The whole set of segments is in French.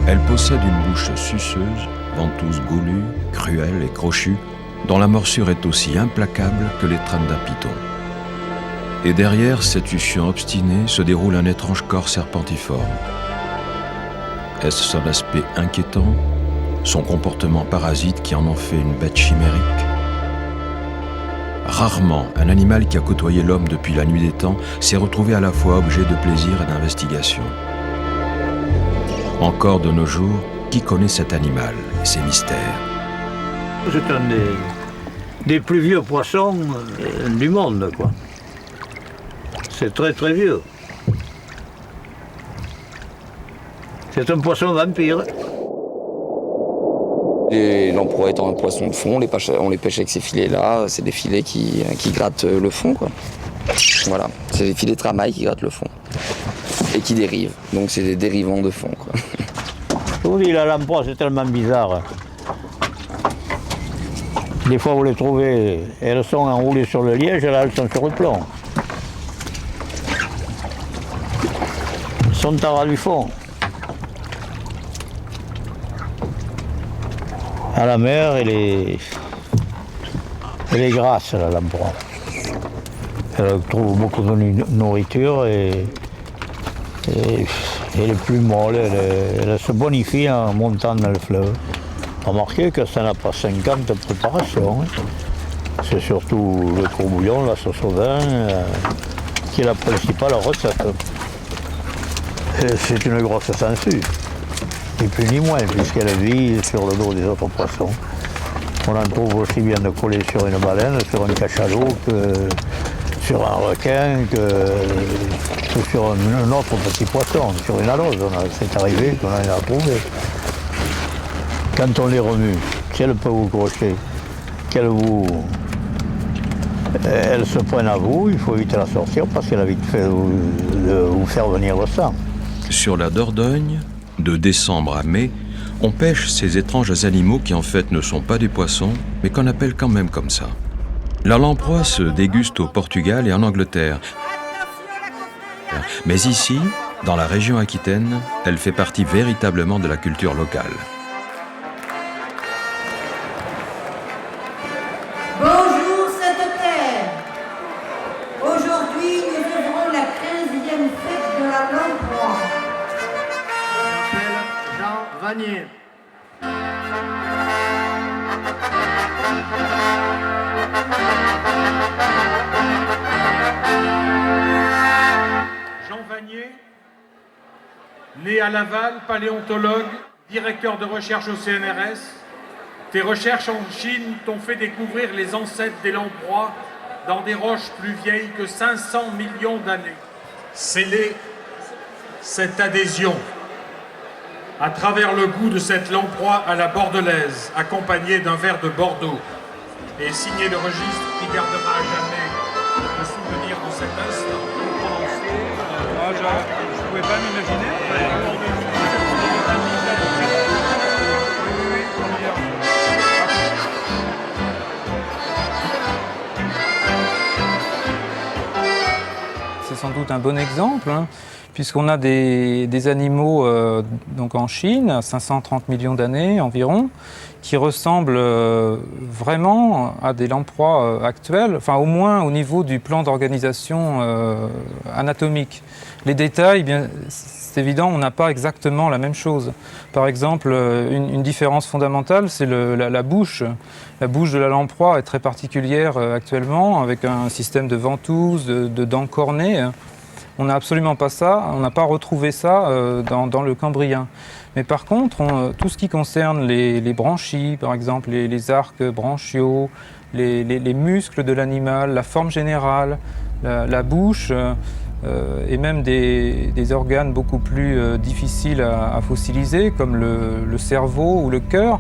Elle possède une bouche suceuse, ventouse goulue, cruelle et crochue, dont la morsure est aussi implacable que l'étreinte d'un python. Et derrière cette succion obstinée se déroule un étrange corps serpentiforme. Est-ce son aspect inquiétant, son comportement parasite qui en ont fait une bête chimérique? Rarement, un animal qui a côtoyé l'homme depuis la nuit des temps s'est retrouvé à la fois objet de plaisir et d'investigation. Encore de nos jours, qui connaît cet animal et ses mystères? C'est un des plus vieux poissons du monde, quoi. C'est très très vieux. C'est un poisson vampire. Les lamproies étant un poisson de fond, on les pêche avec ces filets-là. C'est des filets qui grattent le fond, quoi. Voilà, c'est des filets de tramail qui grattent le fond et qui dérivent. Donc c'est des dérivants de fond, quoi. Je vous dis, la lamproie, c'est tellement bizarre. Des fois, vous les trouvez, elles sont enroulées sur le liège, là, elles sont sur le plomb. Elles sont à ras du fond. À la mer, elle est grasse, la lamproie. Elle trouve beaucoup de nourriture et elle est plus molle, elle se bonifie en montant dans le fleuve. Remarquez que ça n'a pas 50 préparations. C'est surtout le courbouillon, la sauce au vin, qui est la principale recette. Et c'est une grosse sangsue, ni plus ni moins, puisqu'elle vit sur le dos des autres poissons. On en trouve aussi bien de coller sur une baleine, sur un cachalot, que sur un requin, que sur un autre petit poisson, sur une alose. C'est arrivé qu'on en a trouvé. Quand on les remue, si elles peuvent vous crocher, elles se prennent à vous, il faut vite la sortir parce qu'elle a vite fait de vous faire venir le sang. Sur la Dordogne, de décembre à mai, on pêche ces étranges animaux qui en fait ne sont pas des poissons, mais qu'on appelle quand même comme ça. La lamproie se déguste au Portugal et en Angleterre. Mais ici, dans la région aquitaine, elle fait partie véritablement de la culture locale. Bonjour cette terre. Aujourd'hui, nous ouvrons la 15e fête de la lamproie. Je m'appelle Jean Vanier. Jean Vanier, né à Laval, paléontologue, directeur de recherche au CNRS. Tes recherches en Chine t'ont fait découvrir les ancêtres des lamproies dans des roches plus vieilles que 500 millions d'années. Scellez cette adhésion à travers le goût de cette lamproie à la bordelaise, accompagnée d'un verre de Bordeaux, et signé le registre qui gardera à jamais le souvenir de cet instant. Je ne pouvais pas m'imaginer. C'est sans doute un bon exemple, hein, puisqu'on a des animaux donc en Chine, à 530 millions d'années environ, qui ressemblent vraiment à des lamproies actuelles, enfin au moins au niveau du plan d'organisation anatomique. Les détails, bien, c'est évident, on n'a pas exactement la même chose. Par exemple, une différence fondamentale, c'est la bouche. La bouche de la lamproie est très particulière actuellement, avec un système de ventouses, de dents cornées. On n'a absolument pas ça, on n'a pas retrouvé ça dans le Cambrien. Mais par contre, tout ce qui concerne les branchies, par exemple, les arcs branchiaux, les muscles de l'animal, la forme générale, la bouche, et même des organes beaucoup plus difficiles à fossiliser, comme le cerveau ou le cœur,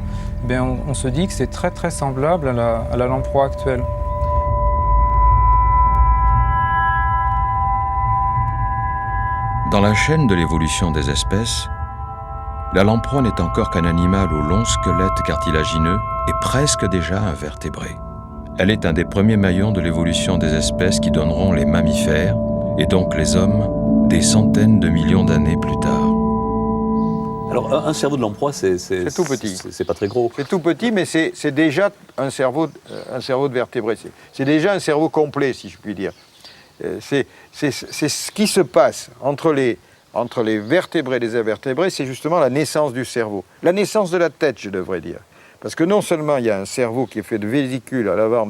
on se dit que c'est très très semblable à la lamproie actuelle. Dans la chaîne de l'évolution des espèces, la lamproie n'est encore qu'un animal au long squelette cartilagineux et presque déjà un vertébré. Elle est un des premiers maillons de l'évolution des espèces qui donneront les mammifères, et donc les hommes, des centaines de millions d'années plus tard. Alors un cerveau de lamproie, c'est tout petit. C'est pas très gros. C'est tout petit, mais c'est déjà un cerveau de vertébré. C'est déjà un cerveau complet, si je puis dire. C'est ce qui se passe entre les vertébrés et les invertébrés, c'est justement la naissance du cerveau. La naissance de la tête, je devrais dire. Parce que non seulement il y a un cerveau qui est fait de vésicules à l'avant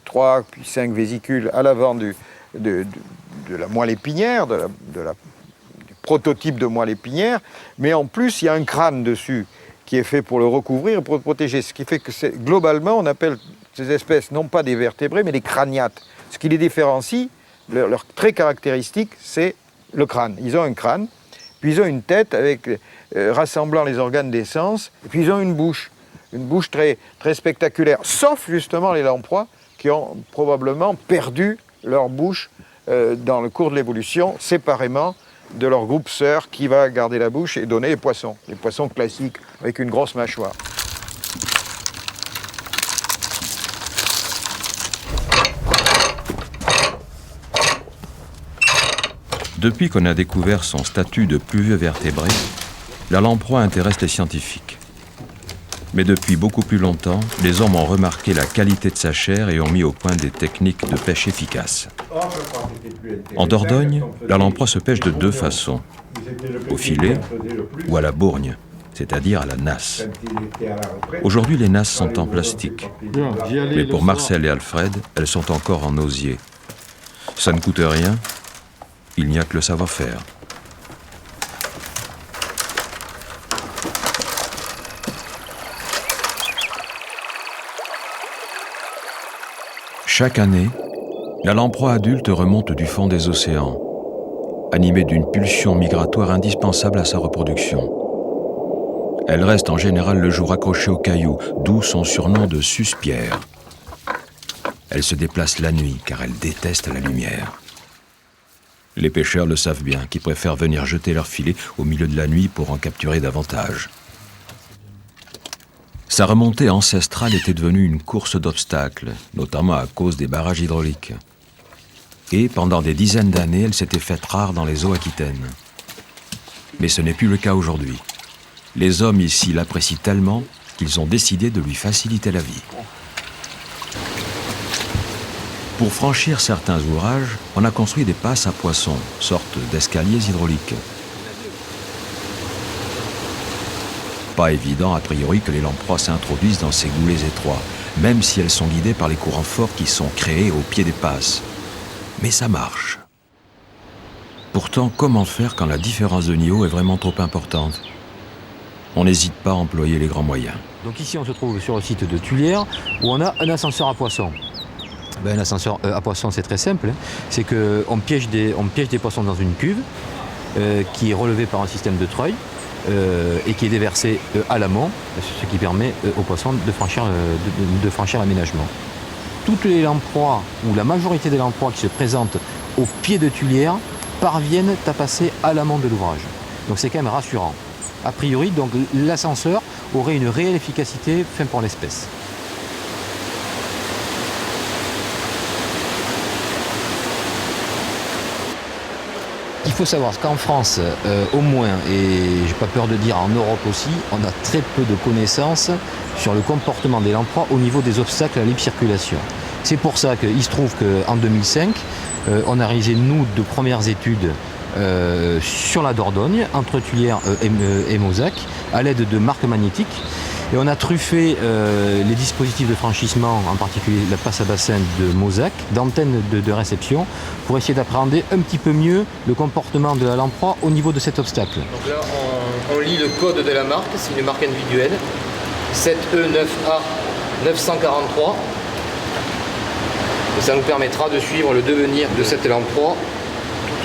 3 puis 5 vésicules à l'avant de la moelle épinière, du prototype de moelle épinière, mais en plus il y a un crâne dessus qui est fait pour le recouvrir et pour le protéger. Ce qui fait que globalement on appelle ces espèces non pas des vertébrés mais des crâniates. Ce qui les différencie, leur trait caractéristique, c'est le crâne. Ils ont un crâne, puis ils ont une tête avec, rassemblant les organes des sens, et puis ils ont une bouche très, très spectaculaire, sauf justement les lamproies qui ont probablement perdu leur bouche dans le cours de l'évolution, séparément de leur groupe sœur qui va garder la bouche et donner les poissons classiques avec une grosse mâchoire. Depuis qu'on a découvert son statut de plus vieux vertébré, la lamproie intéresse les scientifiques. Mais depuis beaucoup plus longtemps, les hommes ont remarqué la qualité de sa chair et ont mis au point des techniques de pêche efficaces. En Dordogne, la lamproie se pêche de deux façons, au filet ou à la bourgne, c'est-à-dire à la nasse. Aujourd'hui, les nasses sont en plastique, mais pour Marcel et Alfred, elles sont encore en osier. Ça ne coûte rien, il n'y a que le savoir-faire. Chaque année, la lamproie adulte remonte du fond des océans, animée d'une pulsion migratoire indispensable à sa reproduction. Elle reste en général le jour accrochée aux cailloux, d'où son surnom de suspierre. Elle se déplace la nuit car elle déteste la lumière. Les pêcheurs le savent bien, qui préfèrent venir jeter leur filet au milieu de la nuit pour en capturer davantage. Sa remontée ancestrale était devenue une course d'obstacles, notamment à cause des barrages hydrauliques. Et pendant des dizaines d'années, elle s'était faite rare dans les eaux aquitaines. Mais ce n'est plus le cas aujourd'hui. Les hommes ici l'apprécient tellement qu'ils ont décidé de lui faciliter la vie. Pour franchir certains ouvrages, on a construit des passes à poissons, sortes d'escaliers hydrauliques. Pas évident a priori que les lamproies s'introduisent dans ces goulets étroits, même si elles sont guidées par les courants forts qui sont créés au pied des passes. Mais ça marche. Pourtant, comment faire quand la différence de niveau est vraiment trop importante? On n'hésite pas à employer les grands moyens. Donc ici, on se trouve sur le site de Tulière, où on a un ascenseur à poissons. Un ascenseur à poissons, c'est très simple. C'est qu'on piège des poissons dans une cuve qui est relevée par un système de treuil et qui est déversé à l'amont, ce qui permet aux poissons de franchir l'aménagement. Toutes les lamproies, ou la majorité des lamproies qui se présentent au pied de Tulière, parviennent à passer à l'amont de l'ouvrage. Donc c'est quand même rassurant. A priori, donc l'ascenseur aurait une réelle efficacité pour l'espèce. Il faut savoir qu'en France, au moins, et j'ai pas peur de dire en Europe aussi, on a très peu de connaissances sur le comportement des lamproies au niveau des obstacles à la libre circulation. C'est pour ça qu'il se trouve qu'en 2005, on a réalisé, nous, de premières études sur la Dordogne, entre Tulière et Mozac, à l'aide de marques magnétiques. Et on a truffé les dispositifs de franchissement, en particulier la passe à bassin de Mozac, d'antennes de réception, pour essayer d'appréhender un petit peu mieux le comportement de la lamproie au niveau de cet obstacle. Donc là, on lit le code de la marque, c'est une marque individuelle, 7E9A 943. Et ça nous permettra de suivre le devenir de cette lamproie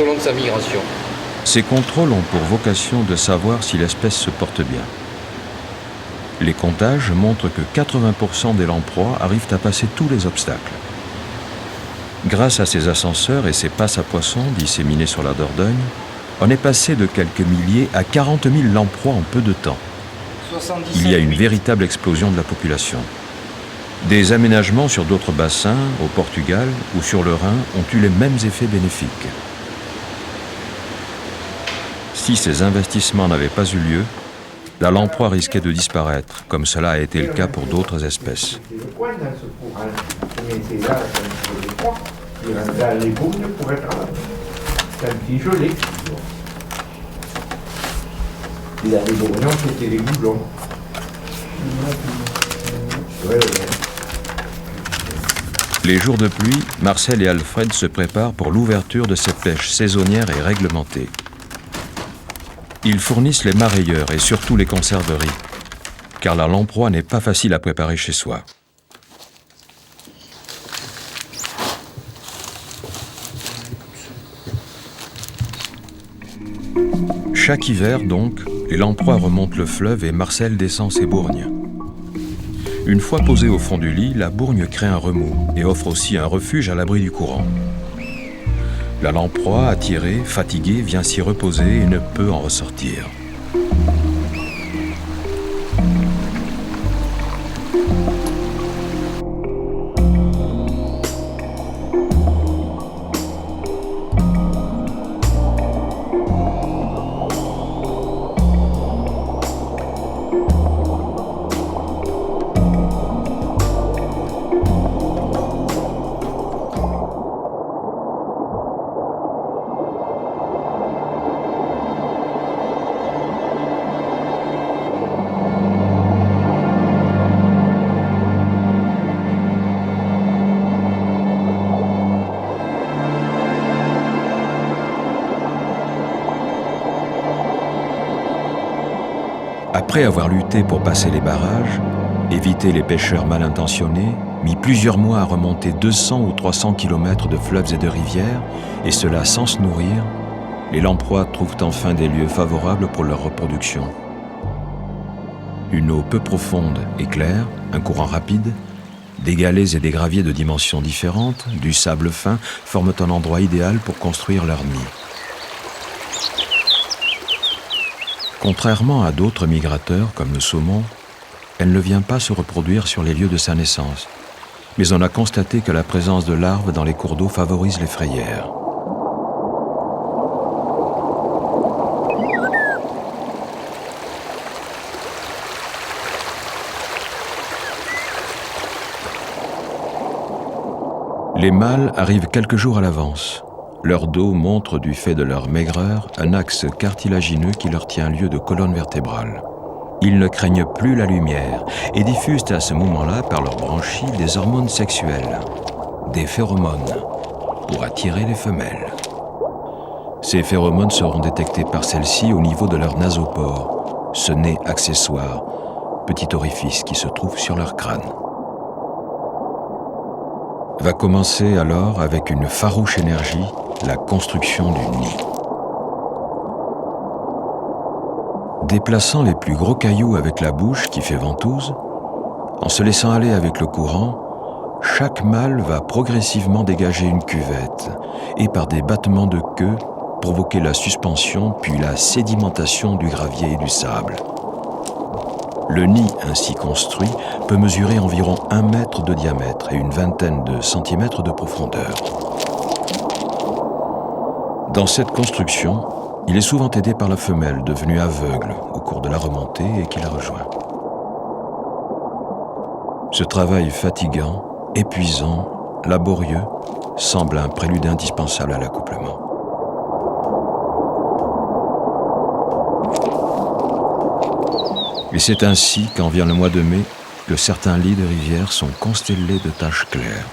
au long de sa migration. Ces contrôles ont pour vocation de savoir si l'espèce se porte bien. Les comptages montrent que 80% des lamproies arrivent à passer tous les obstacles. Grâce à ces ascenseurs et ces passes à poissons disséminés sur la Dordogne, on est passé de quelques milliers à 40 000 lamproies en peu de temps. Il y a une véritable explosion de la population. Des aménagements sur d'autres bassins, au Portugal ou sur le Rhin, ont eu les mêmes effets bénéfiques. Si ces investissements n'avaient pas eu lieu, la lamproie risquait de disparaître, comme cela a été le cas pour d'autres espèces. Les jours de pluie, Marcel et Alfred se préparent pour l'ouverture de cette pêche saisonnière et réglementée. Ils fournissent les marailleurs et surtout les conserveries, car la lamproie n'est pas facile à préparer chez soi. Chaque hiver, donc, les lamproies remontent le fleuve et Marcel descend ses bourgnes. Une fois posée au fond du lit, la bourgne crée un remous et offre aussi un refuge à l'abri du courant. La lamproie, attirée, fatiguée, vient s'y reposer et ne peut en ressortir. Après avoir lutté pour passer les barrages, éviter les pêcheurs mal intentionnés, mis plusieurs mois à remonter 200 ou 300 km de fleuves et de rivières, et cela sans se nourrir, les lamproies trouvent enfin des lieux favorables pour leur reproduction. Une eau peu profonde et claire, un courant rapide, des galets et des graviers de dimensions différentes, du sable fin, forment un endroit idéal pour construire leur nid. Contrairement à d'autres migrateurs, comme le saumon, elle ne vient pas se reproduire sur les lieux de sa naissance, mais on a constaté que la présence de larves dans les cours d'eau favorise les frayères. Les mâles arrivent quelques jours à l'avance. Leur dos montre, du fait de leur maigreur, un axe cartilagineux qui leur tient lieu de colonne vertébrale. Ils ne craignent plus la lumière et diffusent à ce moment-là, par leurs branchies, des hormones sexuelles, des phéromones, pour attirer les femelles. Ces phéromones seront détectés par celles-ci au niveau de leur nasopore, ce nez accessoire, petit orifice qui se trouve sur leur crâne. Va commencer alors, avec une farouche énergie, la construction du nid. Déplaçant les plus gros cailloux avec la bouche qui fait ventouse, en se laissant aller avec le courant, chaque mâle va progressivement dégager une cuvette et par des battements de queue provoquer la suspension puis la sédimentation du gravier et du sable. Le nid ainsi construit peut mesurer environ 1 mètre de diamètre et une vingtaine de centimètres de profondeur. Dans cette construction, il est souvent aidé par la femelle devenue aveugle au cours de la remontée et qui la rejoint. Ce travail fatigant, épuisant, laborieux, semble un prélude indispensable à l'accouplement. Et c'est ainsi, quand vient le mois de mai, que certains lits de rivière sont constellés de taches claires.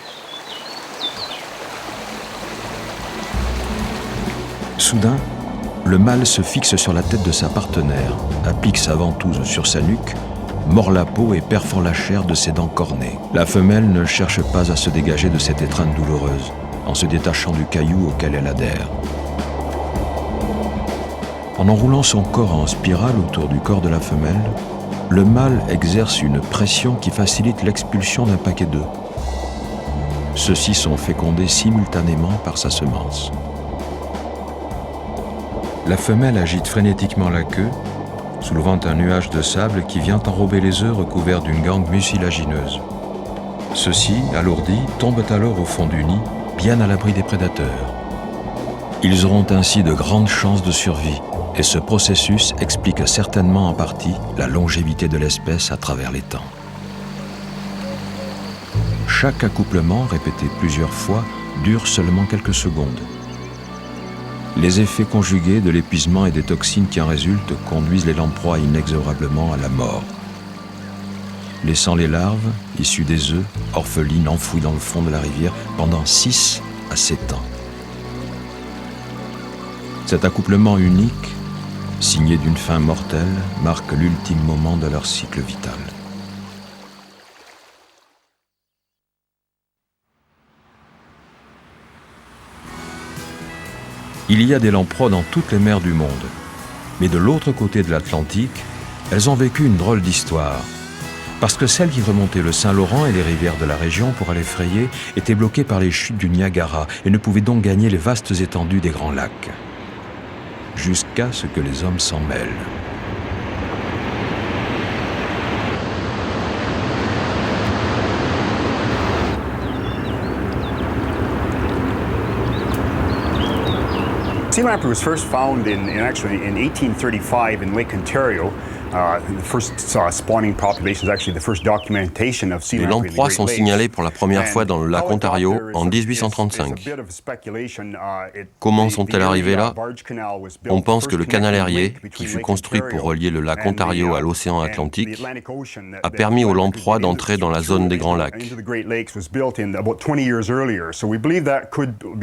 Soudain, le mâle se fixe sur la tête de sa partenaire, applique sa ventouse sur sa nuque, mord la peau et perfore la chair de ses dents cornées. La femelle ne cherche pas à se dégager de cette étreinte douloureuse, en se détachant du caillou auquel elle adhère. En enroulant son corps en spirale autour du corps de la femelle, le mâle exerce une pression qui facilite l'expulsion d'un paquet d'œufs. Ceux-ci sont fécondés simultanément par sa semence. La femelle agite frénétiquement la queue, soulevant un nuage de sable qui vient enrober les œufs recouverts d'une gangue mucilagineuse. Ceux-ci, alourdis, tombent alors au fond du nid, bien à l'abri des prédateurs. Ils auront ainsi de grandes chances de survie, et ce processus explique certainement en partie la longévité de l'espèce à travers les temps. Chaque accouplement, répété plusieurs fois, dure seulement quelques secondes. Les effets conjugués de l'épuisement et des toxines qui en résultent conduisent les lamproies inexorablement à la mort, laissant les larves, issues des œufs, orphelines enfouies dans le fond de la rivière pendant 6 à 7 ans. Cet accouplement unique, signé d'une fin mortelle, marque l'ultime moment de leur cycle vital. Il y a des lamproies dans toutes les mers du monde. Mais de l'autre côté de l'Atlantique, elles ont vécu une drôle d'histoire. Parce que celles qui remontaient le Saint-Laurent et les rivières de la région pour aller frayer étaient bloquées par les chutes du Niagara et ne pouvaient donc gagner les vastes étendues des Grands Lacs. Jusqu'à ce que les hommes s'en mêlent. Sea lamprey was first found in 1835 in Lake Ontario. The first spawning population is actually the first documentation of sea Les lamprey in the lamproies Great sont Lakes. signalées pour la première fois dans le lac Ontario en 1835. Comment sont-elles arrivées là? On pense que le canal Erie, qui fut construit pour relier le lac Ontario à l'océan Atlantique, a permis aux lamproies d'entrer dans la zone des Grands Lacs.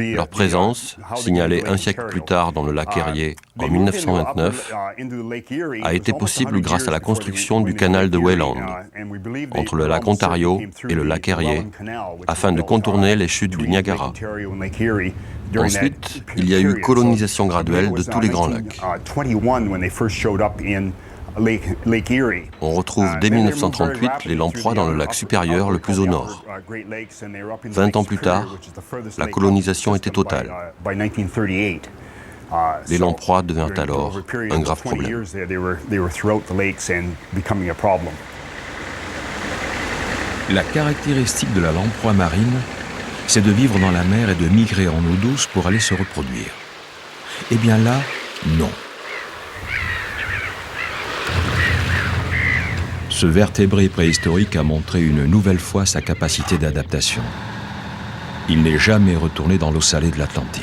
Leur présence, signalée un siècle plus tard dans le lac Erie en 1929, a été possible grâce à la construction du canal de Welland, entre le lac Ontario et le lac Erie, afin de contourner les chutes du Niagara. Ensuite, il y a eu colonisation graduelle de tous les grands lacs. On retrouve dès 1938 les lamproies dans le lac supérieur le plus au nord. 20 ans plus tard, la colonisation était totale. Les lamproies devinrent alors un grave problème. La caractéristique de la lamproie marine, c'est de vivre dans la mer et de migrer en eau douce pour aller se reproduire. Eh bien là, non. Ce vertébré préhistorique a montré une nouvelle fois sa capacité d'adaptation. Il n'est jamais retourné dans l'eau salée de l'Atlantique.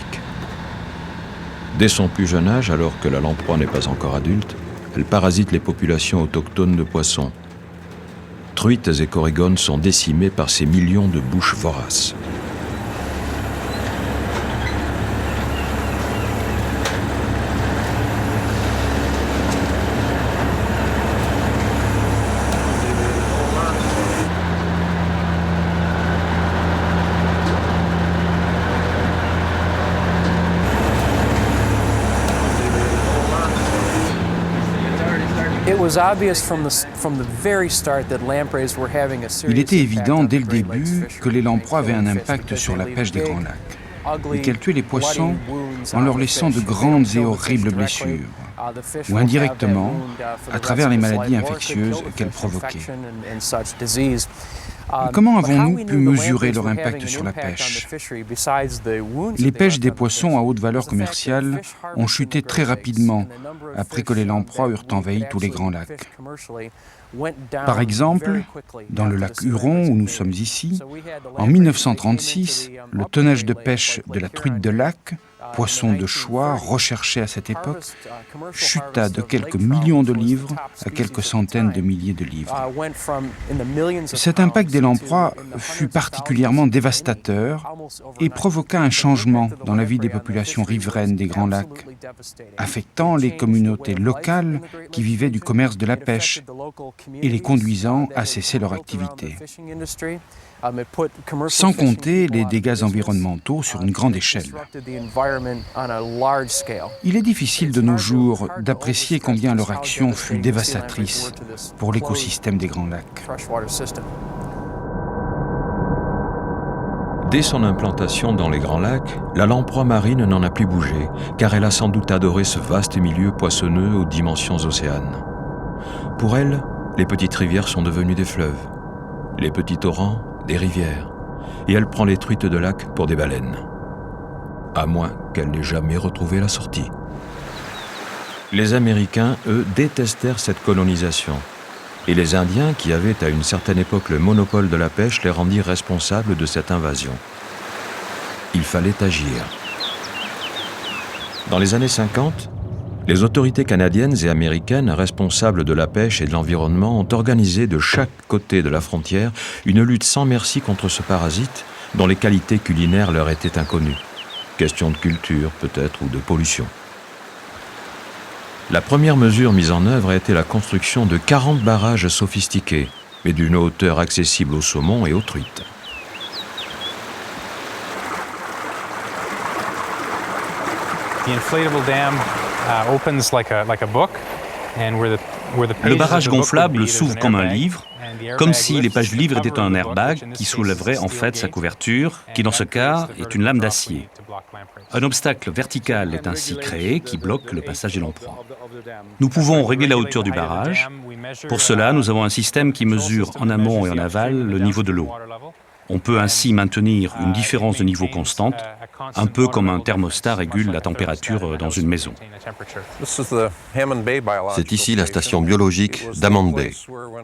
Dès son plus jeune âge, alors que la lamproie n'est pas encore adulte, elle parasite les populations autochtones de poissons. Truites et corégones sont décimées par ces millions de bouches voraces. Il était évident dès le début que les lamproies avaient un impact sur la pêche des Grands Lacs et qu'elles tuaient les poissons en leur laissant de grandes et horribles blessures, ou indirectement à travers les maladies infectieuses qu'elles provoquaient. Comment avons-nous pu mesurer leur impact sur la pêche? Les pêches des poissons à haute valeur commerciale ont chuté très rapidement après que les lamproies eurent envahi tous les grands lacs. Par exemple, dans le lac Huron où nous sommes ici, en 1936, le tonnage de pêche de la truite de lac, poisson de choix recherché à cette époque, chuta de quelques millions de livres à quelques centaines de milliers de livres. Cet impact des lamproies fut particulièrement dévastateur et provoqua un changement dans la vie des populations riveraines des Grands Lacs, affectant les communautés locales qui vivaient du commerce de la pêche et les conduisant à cesser leur activité. sans compter les dégâts environnementaux sur une grande échelle. Il est difficile de nos jours d'apprécier combien leur action fut dévastatrice pour l'écosystème des Grands Lacs. Dès son implantation dans les Grands Lacs, la lamproie marine n'en a plus bougé, car elle a sans doute adoré ce vaste milieu poissonneux aux dimensions océanes. Pour elle, les petites rivières sont devenues des fleuves, les petits torrents des rivières, et elle prend les truites de lac pour des baleines. À moins qu'elle n'ait jamais retrouvé la sortie. Les Américains, eux, détestèrent cette colonisation. Et les Indiens, qui avaient à une certaine époque le monopole de la pêche, les rendirent responsables de cette invasion. Il fallait agir. Dans les années 50, les autorités canadiennes et américaines responsables de la pêche et de l'environnement ont organisé de chaque côté de la frontière une lutte sans merci contre ce parasite dont les qualités culinaires leur étaient inconnues. Question de culture, peut-être, ou de pollution. La première mesure mise en œuvre a été la construction de 40 barrages sophistiqués, mais d'une hauteur accessible aux saumons et aux truites. Le barrage gonflable s'ouvre comme un livre, comme si les pages du livre étaient un airbag qui soulèverait en fait sa couverture, qui dans ce cas est une lame d'acier. Un obstacle vertical est ainsi créé qui bloque le passage des lamproies. Nous pouvons régler la hauteur du barrage. Pour cela, nous avons un système qui mesure en amont et en aval le niveau de l'eau. On peut ainsi maintenir une différence de niveau constante, un peu comme un thermostat régule la température dans une maison. C'est ici la station biologique d'Hammond Bay.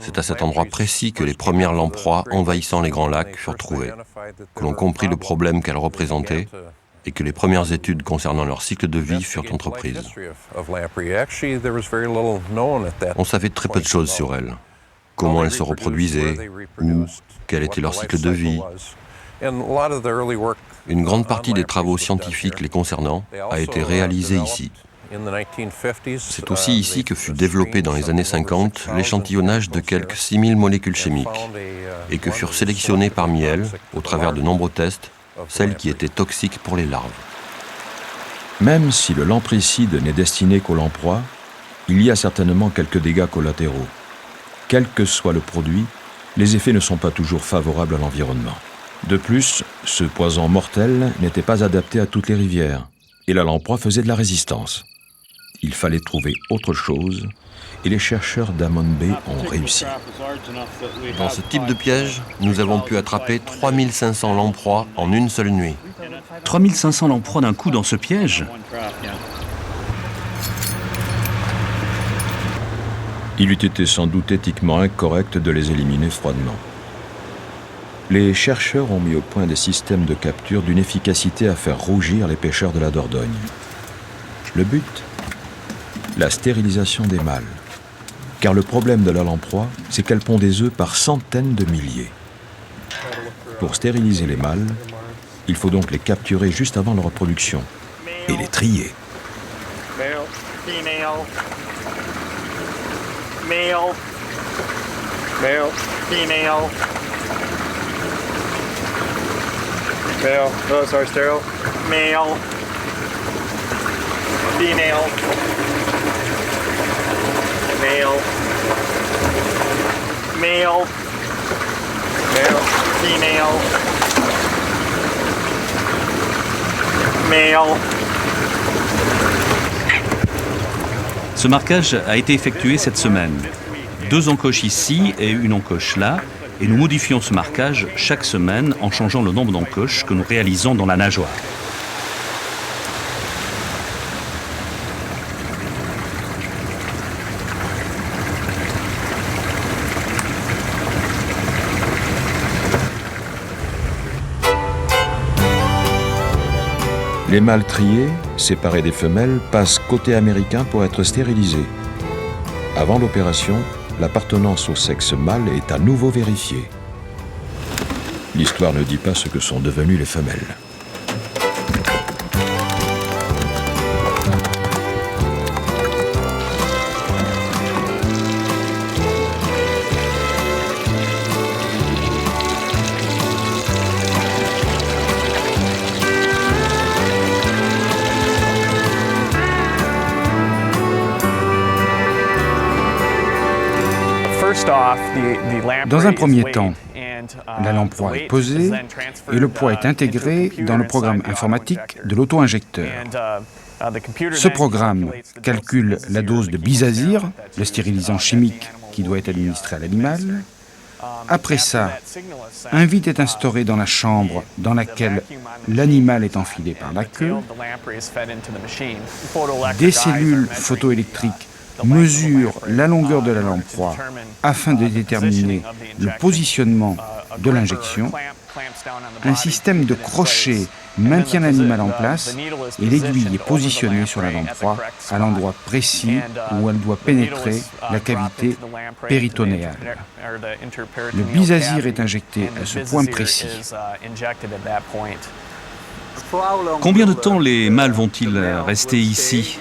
C'est à cet endroit précis que les premières lamproies envahissant les Grands Lacs furent trouvées, que l'on comprit le problème qu'elles représentaient et que les premières études concernant leur cycle de vie furent entreprises. On savait très peu de choses sur elles. Comment elles se reproduisaient, où, quel était leur cycle de vie. Une grande partie des travaux scientifiques les concernant a été réalisée ici. C'est aussi ici que fut développé dans les années 50 l'échantillonnage de quelques 6000 molécules chimiques et que furent sélectionnées parmi elles, au travers de nombreux tests, celles qui étaient toxiques pour les larves. Même si le lampricide n'est destiné qu'aux lamproies, il y a certainement quelques dégâts collatéraux. Quel que soit le produit, les effets ne sont pas toujours favorables à l'environnement. De plus, ce poison mortel n'était pas adapté à toutes les rivières, et la lamproie faisait de la résistance. Il fallait trouver autre chose, et les chercheurs d'Hammond Bay ont réussi. Dans ce type de piège, nous avons pu attraper 3500 lamproies en une seule nuit. 3500 lamproies d'un coup dans ce piège ? Il eût été sans doute éthiquement incorrect de les éliminer froidement. Les chercheurs ont mis au point des systèmes de capture d'une efficacité à faire rougir les pêcheurs de la Dordogne. Le but ? La stérilisation des mâles. Car le problème de la lamproie, c'est qu'elle pond des œufs par centaines de milliers. Pour stériliser les mâles, il faut donc les capturer juste avant leur reproduction et les trier. Male, female. Male, oh sorry, sterile. Male, female. Male, male, female. Male. Ce marquage a été effectué cette semaine. 2 encoches ici et une encoche là, et nous modifions ce marquage chaque semaine en changeant le nombre d'encoches que nous réalisons dans la nageoire. Les mâles triés, séparés des femelles, passent côté américain pour être stérilisés. Avant l'opération, l'appartenance au sexe mâle est à nouveau vérifiée. L'histoire ne dit pas ce que sont devenues les femelles. Dans un premier temps, la lamproie est posée et le poids est intégré dans le programme informatique de l'auto-injecteur. Ce programme calcule la dose de bisazir, le stérilisant chimique qui doit être administré à l'animal. Après ça, un vide est instauré dans la chambre dans laquelle l'animal est enfilé par la queue. Des cellules photoélectriques mesurent la longueur de la lamproie afin de déterminer le positionnement de l'injection. Un système de crochet maintient l'animal en place et l'aiguille est positionnée sur la lamproie à l'endroit précis où elle doit pénétrer la cavité péritonéale. Le bisazir est injecté à ce point précis. Combien de temps les mâles vont-ils rester ici?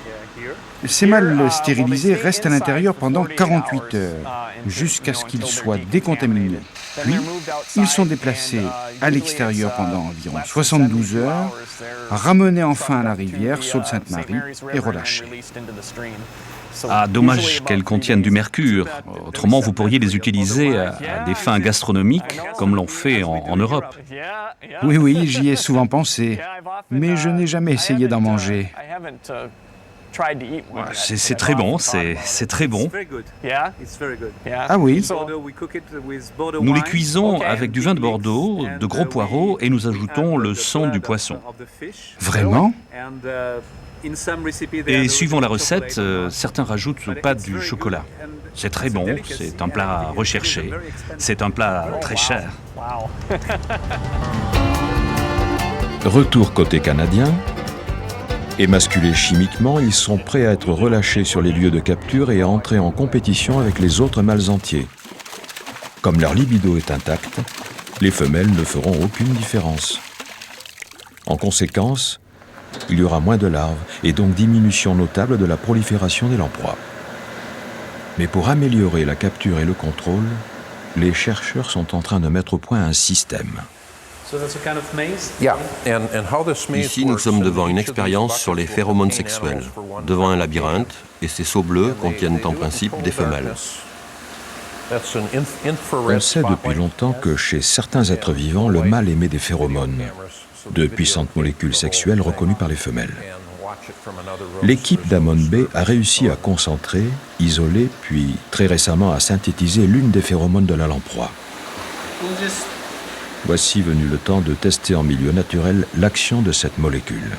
Ces mâles stérilisés restent à l'intérieur pendant 48 heures, jusqu'à ce qu'ils soient décontaminés. Puis, ils sont déplacés à l'extérieur pendant environ 72 heures, ramenés enfin à la rivière Sault-Sainte-Marie et relâchés. Ah, dommage qu'elles contiennent du mercure. Autrement, vous pourriez les utiliser à des fins gastronomiques, comme l'on fait en Europe. Oui, j'y ai souvent pensé, mais je n'ai jamais essayé d'en manger. C'est très bon, c'est très bon. Ah oui? Nous les cuisons avec du vin de Bordeaux, de gros poireaux et nous ajoutons le sang du poisson. Vraiment? Et suivant la recette, certains rajoutent aux pâtes du chocolat. C'est très bon, c'est un plat recherché, c'est un plat très cher. Retour côté canadien. Émasculés chimiquement, ils sont prêts à être relâchés sur les lieux de capture et à entrer en compétition avec les autres mâles entiers. Comme leur libido est intacte, les femelles ne feront aucune différence. En conséquence, il y aura moins de larves et donc diminution notable de la prolifération des lamproies. Mais pour améliorer la capture et le contrôle, les chercheurs sont en train de mettre au point un système. Ici, nous sommes devant une expérience sur les phéromones sexuels, devant un labyrinthe, et ces seaux bleus contiennent en principe des femelles. On sait depuis longtemps que chez certains êtres vivants, le mâle émet des phéromones, de puissantes molécules sexuelles reconnues par les femelles. L'équipe d'Amon Bay a réussi à concentrer, isoler, puis très récemment à synthétiser l'une des phéromones de la lamproie. Voici venu le temps de tester en milieu naturel l'action de cette molécule.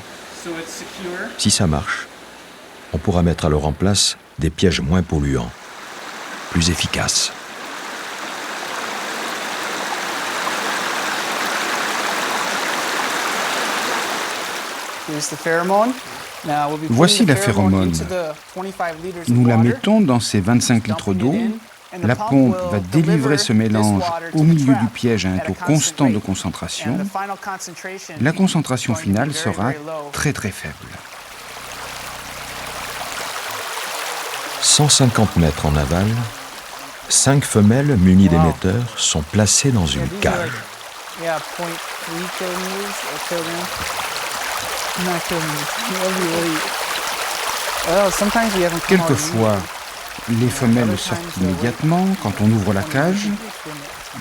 Si ça marche, on pourra mettre alors en place des pièges moins polluants, plus efficaces. Voici la phéromone. Nous la mettons dans ces 25 litres d'eau. La pompe va délivrer ce mélange au milieu du piège à un taux constant de concentration. La concentration finale sera très très faible. 150 mètres en aval, 5 femelles munies d'émetteurs sont placées dans une cage. Quelquefois, les femelles sortent immédiatement quand on ouvre la cage.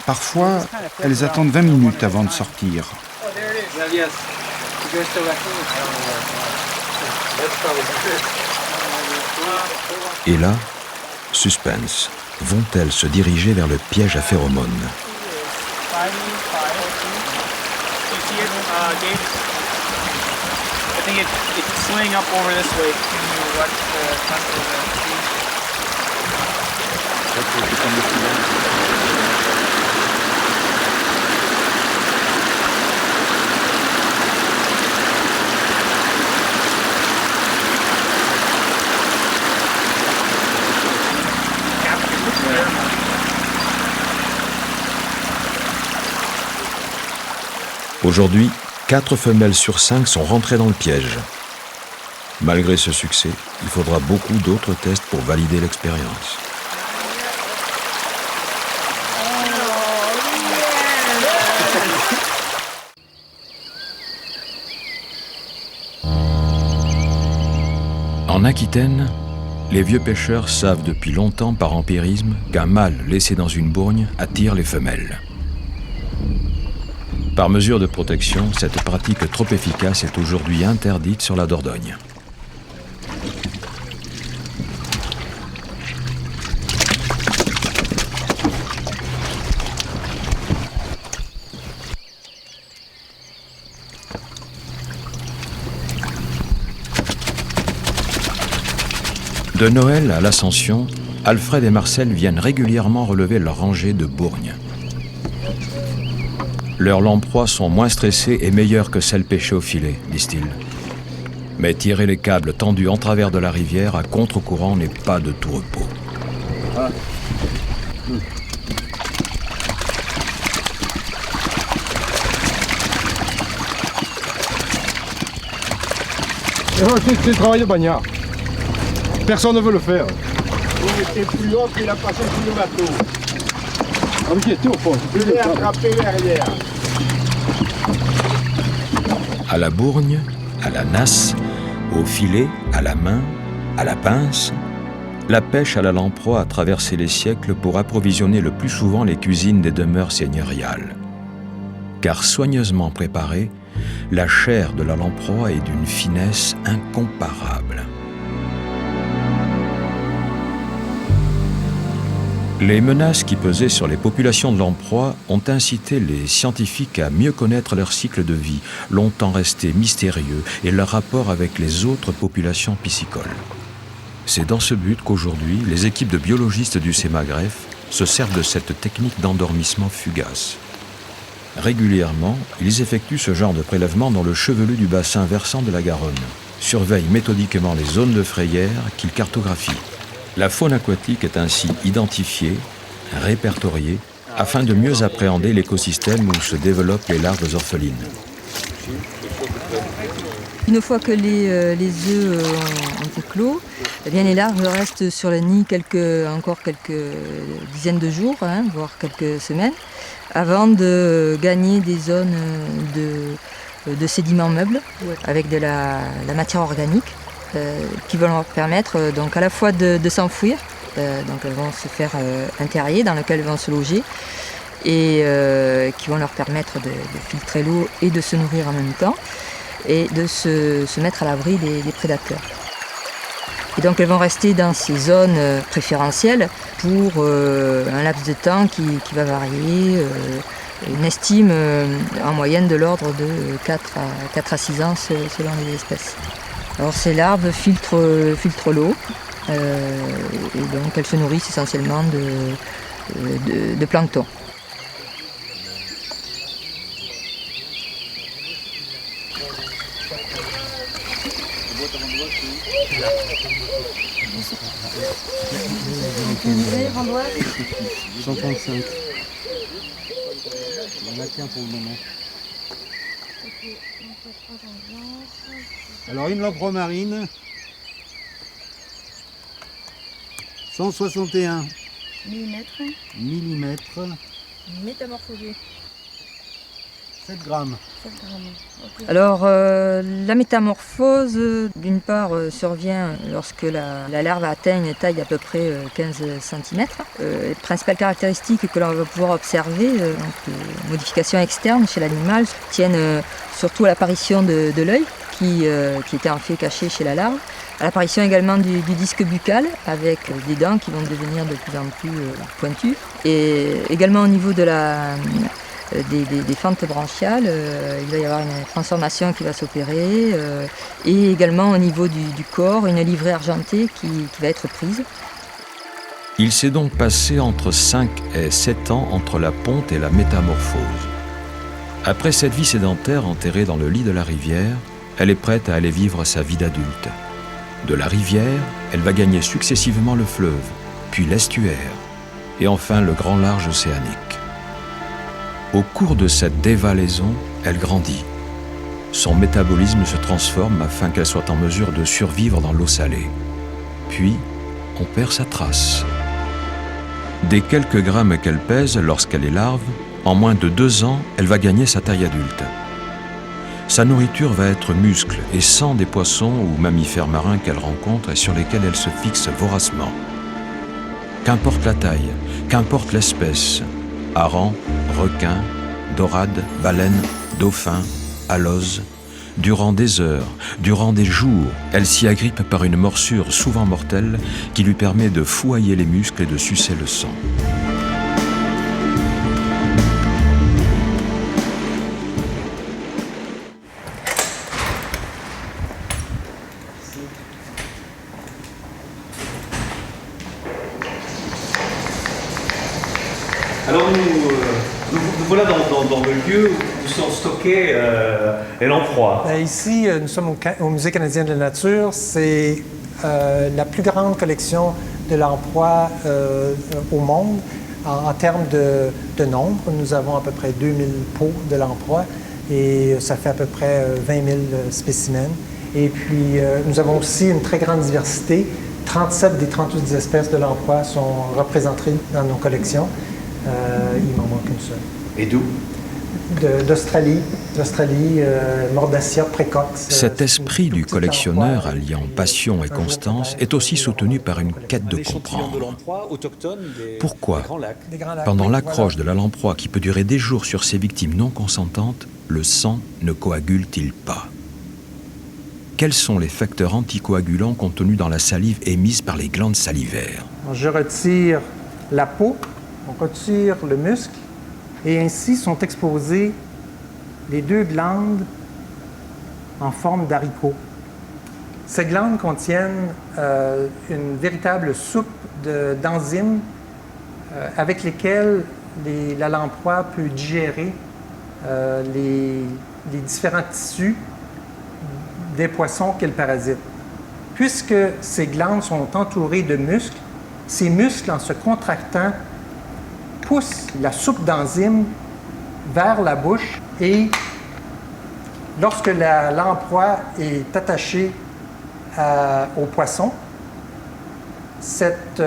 Parfois, elles attendent 20 minutes avant de sortir. Et là, suspense. Vont-elles se diriger vers le piège à phéromones? Aujourd'hui, 4 femelles sur 5 sont rentrées dans le piège. Malgré ce succès, il faudra beaucoup d'autres tests pour valider l'expérience. En Aquitaine, Les vieux pêcheurs savent depuis longtemps par empirisme qu'un mâle laissé dans une bourgne attire les femelles. Par mesure de protection, cette pratique trop efficace est aujourd'hui interdite sur la Dordogne. De Noël à l'Ascension, Alfred et Marcel viennent régulièrement relever leur rangée de bourgnes. Leurs lamproies sont moins stressées et meilleures que celles pêchées au filet, disent-ils. Mais tirer les câbles tendus en travers de la rivière à contre-courant n'est pas de tout repos. C'est le travail de bagnard. Personne ne veut le faire. Il était plus haut qu'il a passé sur le bateau. Ah oui, il était au fond. Je l'ai attrapé derrière. À la bourgne, à la nasse, au filet, à la main, à la pince, la pêche à la lamproie a traversé les siècles pour approvisionner le plus souvent les cuisines des demeures seigneuriales. Car soigneusement préparée, la chair de la lamproie est d'une finesse incomparable. Les menaces qui pesaient sur les populations de lamproie ont incité les scientifiques à mieux connaître leur cycle de vie, longtemps resté mystérieux, et leur rapport avec les autres populations piscicoles. C'est dans ce but qu'aujourd'hui, les équipes de biologistes du CEMAGREF se servent de cette technique d'endormissement fugace. Régulièrement, ils effectuent ce genre de prélèvement dans le chevelu du bassin versant de la Garonne, surveillent méthodiquement les zones de frayère qu'ils cartographient. La faune aquatique est ainsi identifiée, répertoriée, afin de mieux appréhender l'écosystème où se développent les larves orphelines. Une fois que les œufs ont éclos, eh bien les larves restent sur le nid encore quelques dizaines de jours, voire quelques semaines, avant de gagner des zones de sédiments meubles avec de la matière organique. Qui vont leur permettre donc à la fois de s'enfouir, donc elles vont se faire un terrier dans lequel elles vont se loger et qui vont leur permettre de filtrer l'eau et de se nourrir en même temps et de se mettre à l'abri des prédateurs. Et donc elles vont rester dans ces zones préférentielles pour un laps de temps qui va varier. On estime en moyenne de l'ordre de 4 à 6 ans selon les espèces. Alors ces larves filtrent l'eau et donc elles se nourrissent essentiellement de plancton. Alors une lamproie marine, 161 millimètres, métamorphosée. 7 grammes. Okay. Alors la métamorphose, d'une part, survient lorsque la larve atteint une taille à peu près 15 cm. Les principales caractéristiques que l'on va pouvoir observer, les modifications externes chez l'animal, tiennent surtout à l'apparition de l'œil, qui était en fait caché chez la larve, à l'apparition également du disque buccal, avec des dents qui vont devenir de plus en plus pointues, et également au niveau de des fentes branchiales, il va y avoir une transformation qui va s'opérer, et également au niveau du corps, une livrée argentée qui va être prise. Il s'est donc passé entre 5 et 7 ans entre la ponte et la métamorphose. Après cette vie sédentaire enterrée dans le lit de la rivière, elle est prête à aller vivre sa vie d'adulte. De la rivière, elle va gagner successivement le fleuve, puis l'estuaire, et enfin le grand large océanique. Au cours de cette dévalaison, elle grandit. Son métabolisme se transforme afin qu'elle soit en mesure de survivre dans l'eau salée. Puis, on perd sa trace. Des quelques grammes qu'elle pèse lorsqu'elle est larve, en moins de 2 ans, elle va gagner sa taille adulte. Sa nourriture va être muscle et sang des poissons ou mammifères marins qu'elle rencontre et sur lesquels elle se fixe voracement. Qu'importe la taille, qu'importe l'espèce, harengs, requins, dorades, baleines, dauphins, aloses, durant des heures, durant des jours, elle s'y agrippe par une morsure souvent mortelle qui lui permet de fouailler les muscles et de sucer le sang. Alors nous voilà dans le lieu où sont stockés les lamproies. Ici, nous sommes au Musée canadien de la nature. C'est la plus grande collection de lamproies au monde en termes de nombre. Nous avons à peu près 2000 pots de lamproies et ça fait à peu près 20 000 spécimens. Et puis, nous avons aussi une très grande diversité. 37 des 38 espèces de lamproies sont représentées dans nos collections. Il m'en manque une seule. Et d'où? D'Australie, Mordacia précox. Cet esprit du collectionneur alliant passion et constance est aussi soutenu par une quête de comprendre. Pourquoi, pendant l'accroche de la lamproie qui peut durer des jours sur ses victimes non consentantes, le sang ne coagule-t-il pas? Quels sont les facteurs anticoagulants contenus dans la salive émise par les glandes salivaires? Je retire la peau, on retire le muscle, et ainsi sont exposées les deux glandes en forme d'haricot. Ces glandes contiennent une véritable soupe d'enzymes avec lesquelles la lamproie peut digérer les différents tissus des poissons qu'elle parasite. Puisque ces glandes sont entourées de muscles, ces muscles, en se contractant, poussent la soupe d'enzymes vers la bouche et lorsque la lamproie est attachée au poisson, cette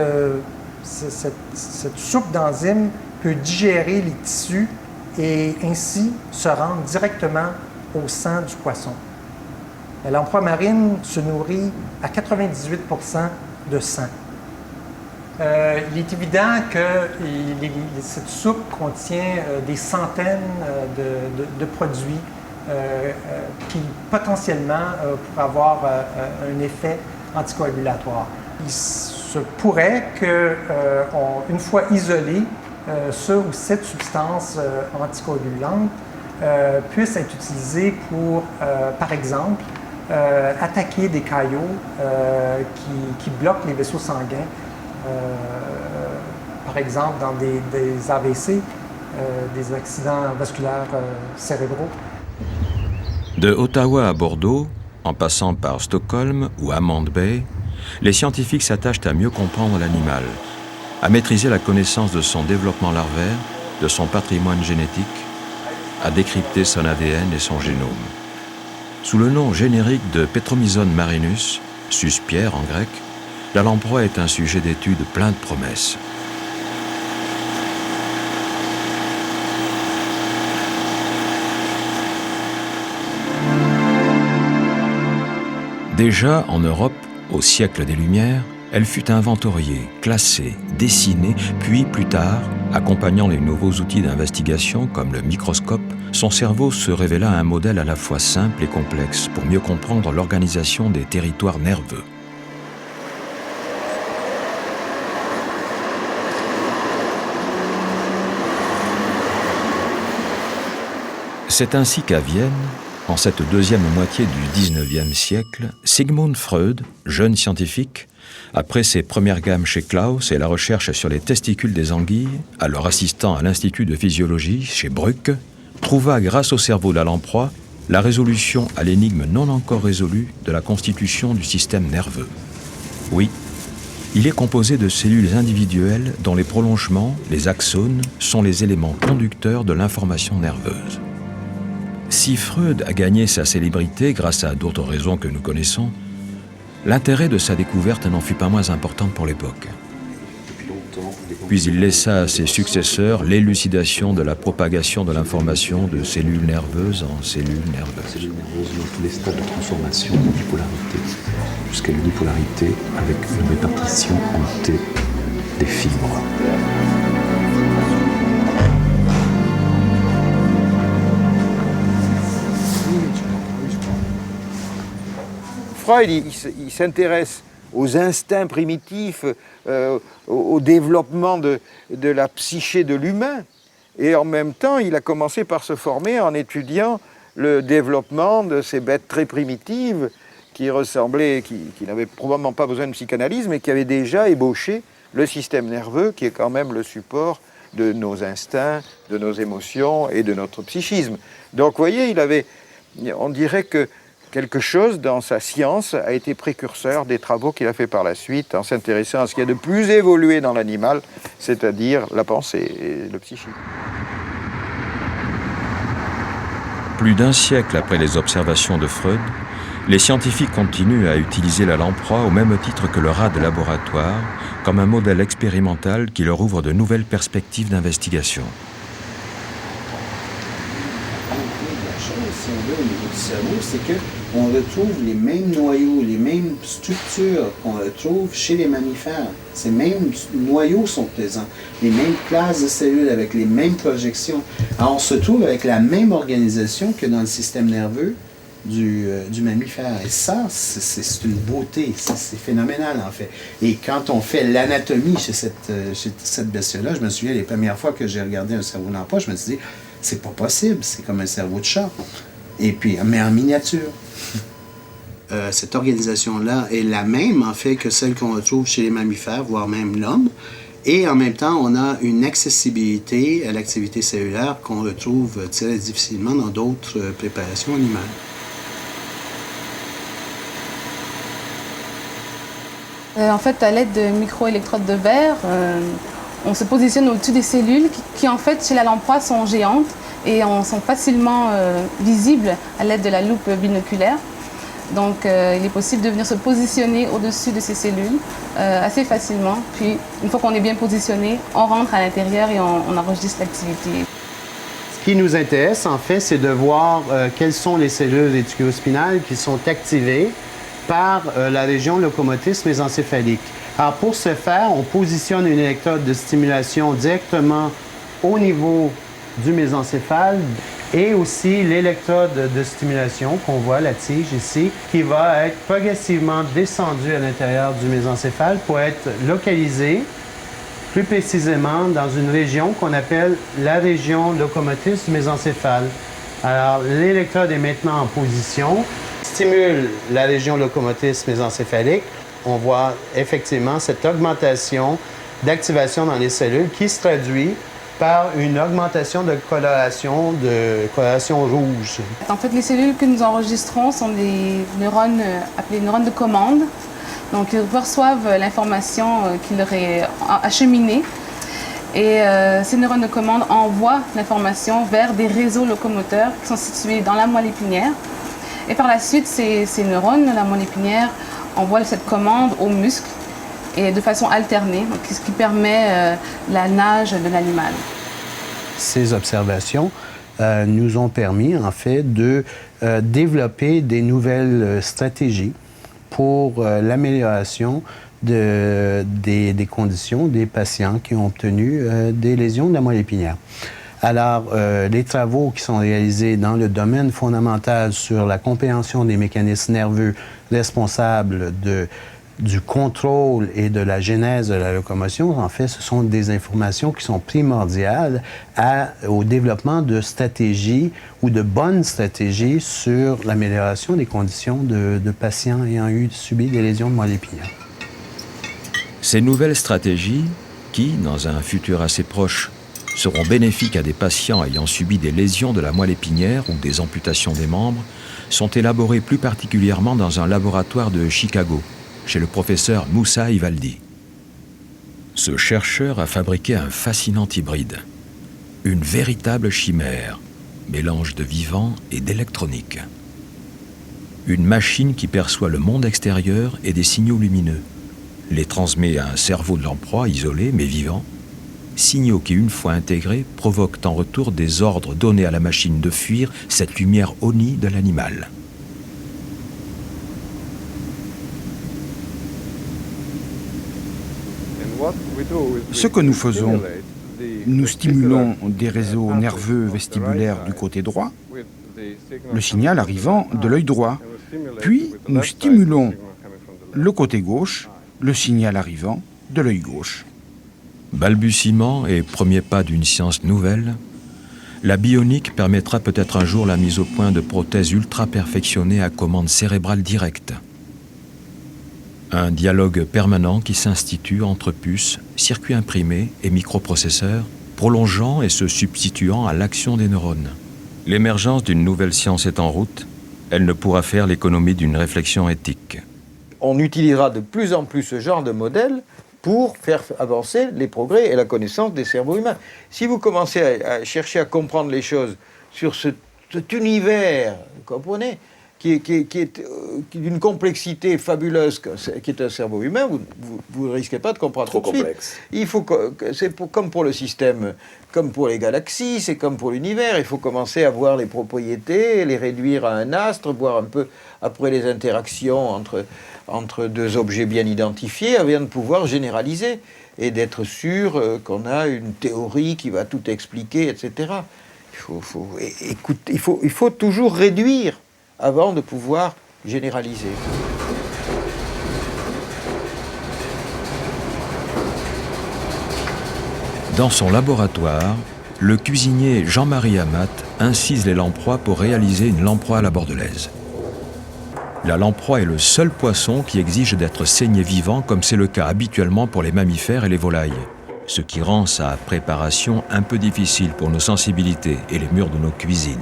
soupe d'enzymes peut digérer les tissus et ainsi se rendre directement au sang du poisson. La lamproie marine se nourrit à 98% de sang. Il est évident que cette soupe contient des centaines de produits qui potentiellement pourraient avoir un effet anticoagulatoire. Il se pourrait qu'une fois isolée, ce ou cette substance anticoagulante puisse être utilisée pour, par exemple, attaquer des caillots qui bloquent les vaisseaux sanguins. Par exemple, dans des AVC, des accidents vasculaires cérébraux. De Ottawa à Bordeaux, en passant par Stockholm ou Hammond Bay, les scientifiques s'attachent à mieux comprendre l'animal, à maîtriser la connaissance de son développement larvaire, de son patrimoine génétique, à décrypter son ADN et son génome. Sous le nom générique de Petromyzon marinus, sus-pierre en grec, la lamproie est un sujet d'étude plein de promesses. Déjà en Europe, au siècle des Lumières, elle fut inventoriée, classée, dessinée, puis plus tard, accompagnant les nouveaux outils d'investigation comme le microscope, son cerveau se révéla un modèle à la fois simple et complexe pour mieux comprendre l'organisation des territoires nerveux. C'est ainsi qu'à Vienne, en cette deuxième moitié du XIXe siècle, Sigmund Freud, jeune scientifique, après ses premières gammes chez Klaus et la recherche sur les testicules des anguilles, alors assistant à l'Institut de physiologie chez Brück, trouva grâce au cerveau de la lamproie la résolution à l'énigme non encore résolue de la constitution du système nerveux. Oui, il est composé de cellules individuelles dont les prolongements, les axones, sont les éléments conducteurs de l'information nerveuse. Si Freud a gagné sa célébrité grâce à d'autres raisons que nous connaissons, l'intérêt de sa découverte n'en fut pas moins important pour l'époque. Depuis longtemps, puis il laissa à ses successeurs l'élucidation de la propagation de l'information de cellules nerveuses en cellules nerveuses. Cellules nerveuses ont tous les stades de transformation en dipolarité, jusqu'à l'unipolarité avec une répartition en T des fibres. Freud, il s'intéresse aux instincts primitifs, au développement de la psyché de l'humain. Et en même temps, il a commencé par se former en étudiant le développement de ces bêtes très primitives qui ressemblaient, qui n'avaient probablement pas besoin de psychanalyse, mais qui avaient déjà ébauché le système nerveux, qui est quand même le support de nos instincts, de nos émotions et de notre psychisme. Donc, vous voyez, on dirait que quelque chose dans sa science a été précurseur des travaux qu'il a fait par la suite en s'intéressant à ce qu'il y a de plus évolué dans l'animal, c'est-à-dire la pensée et le psychisme. Plus d'un siècle après les observations de Freud, les scientifiques continuent à utiliser la lamproie au même titre que le rat de laboratoire, comme un modèle expérimental qui leur ouvre de nouvelles perspectives d'investigation. Si on veut, au niveau du cerveau, c'est qu'on retrouve les mêmes noyaux, les mêmes structures qu'on retrouve chez les mammifères. Ces mêmes noyaux sont présents, les mêmes classes de cellules avec les mêmes projections. Alors on se trouve avec la même organisation que dans le système nerveux du mammifère. Et ça, c'est une beauté, c'est phénoménal en fait. Et quand on fait l'anatomie chez cette bestiole-là, je me souviens les premières fois que j'ai regardé un cerveau d'emploi, je me suis dit, c'est pas possible, c'est comme un cerveau de chat. Et puis, mais en miniature. Cette organisation-là est la même, en fait, que celle qu'on retrouve chez les mammifères, voire même l'homme. Et en même temps, on a une accessibilité à l'activité cellulaire qu'on retrouve très difficilement dans d'autres préparations animales. En fait, à l'aide de microélectrodes de verre, on se positionne au-dessus des cellules qui, en fait, chez la lamproie, sont géantes et sont facilement visibles à l'aide de la loupe binoculaire. Donc, il est possible de venir se positionner au-dessus de ces cellules assez facilement. Puis, une fois qu'on est bien positionné, on rentre à l'intérieur et on enregistre l'activité. Ce qui nous intéresse, en fait, c'est de voir quelles sont les cellules réticulospinales qui sont activées par la région locomotrice mésencéphalique. Alors, pour ce faire, on positionne une électrode de stimulation directement au niveau du mésencéphale et aussi l'électrode de stimulation qu'on voit, la tige ici, qui va être progressivement descendue à l'intérieur du mésencéphale pour être localisée plus précisément dans une région qu'on appelle la région locomotrice du mésencéphale. Alors, l'électrode est maintenant en position, stimule la région locomotrice mésencéphalique. On voit effectivement cette augmentation d'activation dans les cellules qui se traduit par une augmentation de coloration rouge. En fait, les cellules que nous enregistrons sont des neurones appelés neurones de commande. Donc, ils reçoivent l'information qui leur est acheminée. Et ces neurones de commande envoient l'information vers des réseaux locomoteurs qui sont situés dans la moelle épinière. Et par la suite, ces neurones, la moelle épinière, envoient cette commande aux muscles et de façon alternée, ce qui permet la nage de l'animal. Ces observations nous ont permis, en fait, de développer des nouvelles stratégies pour l'amélioration des conditions des patients qui ont obtenu des lésions de la moelle épinière. Alors, les travaux qui sont réalisés dans le domaine fondamental sur la compréhension des mécanismes nerveux responsables du contrôle et de la genèse de la locomotion, en fait, ce sont des informations qui sont primordiales au développement de stratégies ou de bonnes stratégies sur l'amélioration des conditions de patients ayant subi des lésions de moelle épinière. Ces nouvelles stratégies, qui, dans un futur assez proche, seront bénéfiques à des patients ayant subi des lésions de la moelle épinière ou des amputations des membres, sont élaborées plus particulièrement dans un laboratoire de Chicago, chez le professeur Moussa Ivaldi. Ce chercheur a fabriqué un fascinant hybride, une véritable chimère, mélange de vivant et d'électronique. Une machine qui perçoit le monde extérieur et des signaux lumineux, les transmet à un cerveau de lamproie isolé mais vivant, signaux qui, une fois intégrés, provoquent en retour des ordres donnés à la machine de fuir cette lumière honnie de l'animal. Ce que nous faisons, nous stimulons des réseaux nerveux vestibulaires du côté droit, le signal arrivant de l'œil droit. Puis nous stimulons le côté gauche, le signal arrivant de l'œil gauche. Balbutiement et premier pas d'une science nouvelle, la bionique permettra peut-être un jour la mise au point de prothèses ultra perfectionnées à commande cérébrale directe. Un dialogue permanent qui s'institue entre puces, circuits imprimés et microprocesseurs, prolongeant et se substituant à l'action des neurones. L'émergence d'une nouvelle science est en route, elle ne pourra faire l'économie d'une réflexion éthique. On utilisera de plus en plus ce genre de modèle pour faire avancer les progrès et la connaissance des cerveaux humains. Si vous commencez à chercher à comprendre les choses sur cet univers, vous comprenez, qui est d'une complexité fabuleuse, qui est un cerveau humain, vous ne risquez pas de comprendre trop tout de suite. complexe. Il faut comme pour le système, comme pour les galaxies, c'est comme pour l'univers, il faut commencer à voir les propriétés, les réduire à un astre, voir un peu après les interactions entre deux objets bien identifiés, avant de pouvoir généraliser et d'être sûr qu'on a une théorie qui va tout expliquer, etc. Il faut toujours réduire avant de pouvoir généraliser. Dans son laboratoire, le cuisinier Jean-Marie Amat incise les lamproies pour réaliser une lamproie à la bordelaise. La lamproie est le seul poisson qui exige d'être saigné vivant, comme c'est le cas habituellement pour les mammifères et les volailles, ce qui rend sa préparation un peu difficile pour nos sensibilités et les murs de nos cuisines.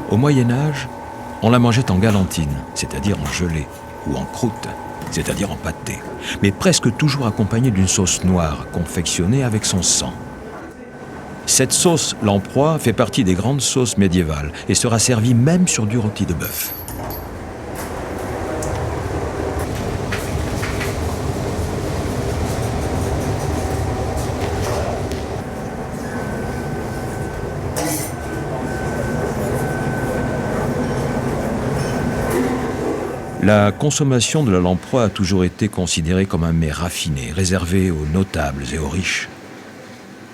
Au Moyen-Âge, on la mangeait en galantine, c'est-à-dire en gelée, ou en croûte, c'est-à-dire en pâté, mais presque toujours accompagnée d'une sauce noire confectionnée avec son sang. Cette sauce lamproie fait partie des grandes sauces médiévales et sera servie même sur du rôti de bœuf. La consommation de la lamproie a toujours été considérée comme un mets raffiné, réservé aux notables et aux riches.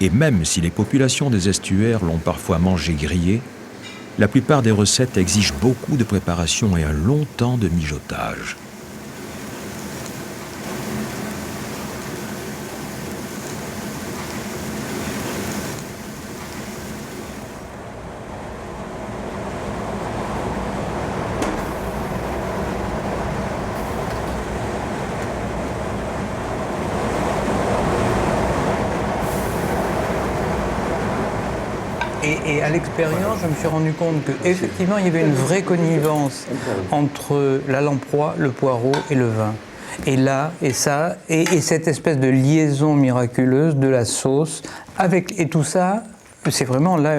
Et même si les populations des estuaires l'ont parfois mangé grillé, la plupart des recettes exigent beaucoup de préparation et un long temps de mijotage. Et à l'expérience, je me suis rendu compte qu'effectivement, il y avait une vraie connivence entre la lamproie, le poireau et le vin. Et là, et ça, et cette espèce de liaison miraculeuse de la sauce, et tout ça, c'est vraiment là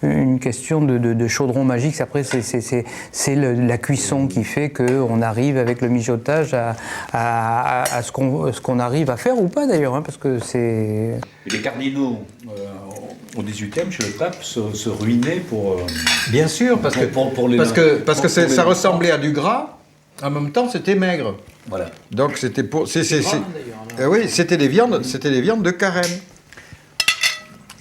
une question de chaudron magique. Après, c'est la cuisson qui fait qu'on arrive avec le mijotage à ce qu'on arrive à faire ou pas d'ailleurs, hein, parce que c'est... Les cardinaux au XVIIIe, chez le pape, se ruinaient pour... Bien sûr, parce que ça ressemblait à du gras, en même temps c'était maigre. Voilà. Donc c'était pour... oui, c'était des viandes de carême.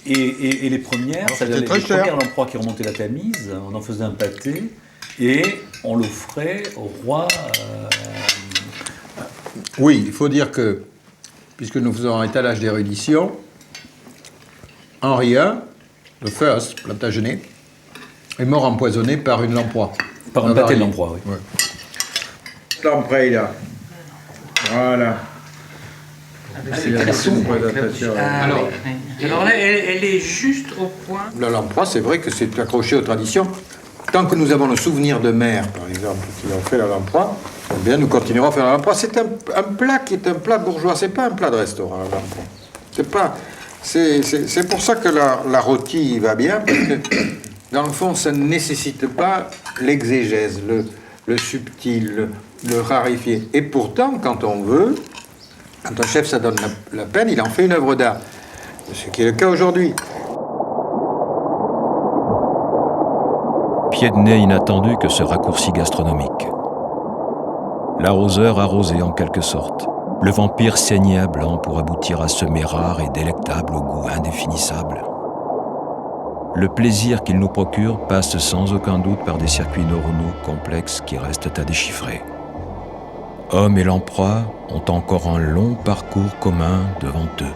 Et les premières, les premières lamproies qui remontaient la Tamise, on en faisait un pâté et on l'offrait au roi. Oui, il faut dire que, puisque nous faisons un étalage d'érudition, Henri I, le first, Plantagenet, est mort empoisonné par une lamproie. Par un pâté de lamproie, oui. Ouais. Lamprey, là. Voilà. Alors là, elle est juste au point. La lamproie, c'est vrai que c'est accroché aux traditions. Tant que nous avons le souvenir de mères, par exemple, qui ont fait la lamproie, Eh bien, nous continuerons à faire la lamproie. C'est un plat qui est un plat bourgeois, c'est pas un plat de restaurant, la lamproie. C'est pour ça que la rôtie va bien, parce que dans le fond, ça ne nécessite pas l'exégèse, le subtil, le raréfié. Et pourtant, quand on veut, quand un chef ça donne la peine, il en fait une œuvre d'art. Ce qui est le cas aujourd'hui. Pied de nez inattendu que ce raccourci gastronomique. L'arroseur arrosé en quelque sorte. Le vampire saigné à blanc pour aboutir à semer rare et délectable au goût indéfinissable. Le plaisir qu'il nous procure passe sans aucun doute par des circuits neuronaux complexes qui restent à déchiffrer. Homme et lamproie ont encore un long parcours commun devant eux.